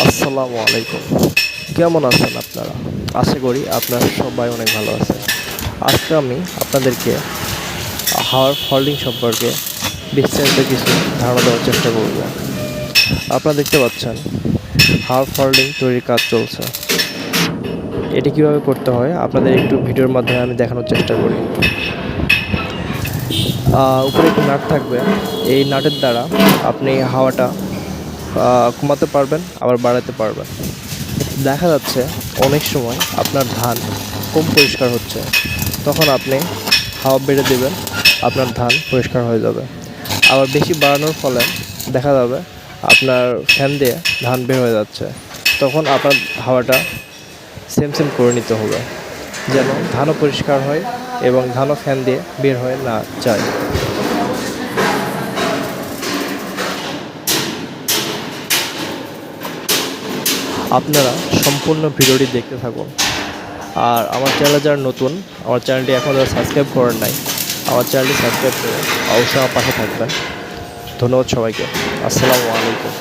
আসসালামু আলাইকুম। কেমন আছেন আপনারা? আশা করি আপনারা সবাই অনেক ভালো আছেন। আজকে আমি আপনাদেরকে হাওয়ার ফল্ডিং সম্পর্কে বিস্তারিত কিছু ধারণা দেওয়ার চেষ্টা করব। আপনারা দেখতে পাচ্ছেন হাওয়ার ফল্ডিং তৈরির কাজ চলছে। এটি কিভাবে করতে হয় আপনাদের একটু ভিডিওর মাধ্যমে আমি দেখানোর চেষ্টা করি। উপরে একটি নাট থাকবে। এই নাটের দ্বারা আপনি হাওয়াটা কমাতে পারবেন, আবার বাড়াতে পারবেন। দেখা যাচ্ছে অনেক সময় আপনার ধান কম পরিষ্কার হচ্ছে, তখন আপনি হাওয়া বেড়ে দেবেন, আপনার ধান পরিষ্কার হয়ে যাবে। আবার বেশি বাড়ানোর ফলে দেখা যাবে আপনার ফ্যান দিয়ে ধান বের হয়ে যাচ্ছে, তখন আপনার হাওয়াটা সেম সেম করে নিতে হবে, যেন ধানও পরিষ্কার হয় এবং ধানও ফ্যান দিয়ে বের হয়ে না যায়। আপনারা সম্পূর্ণ ভিডিওটি দেখতে থাকুন। আর আমার চ্যানেলে যারা নতুন, আমার চ্যানেলটি এখনও যারা সাবস্ক্রাইব করেন নাই, আমার চ্যানেলটি সাবস্ক্রাইব করে অবশ্যই আমার পাশে থাকবেন। ধন্যবাদ সবাইকে। আসসালামু আলাইকুম।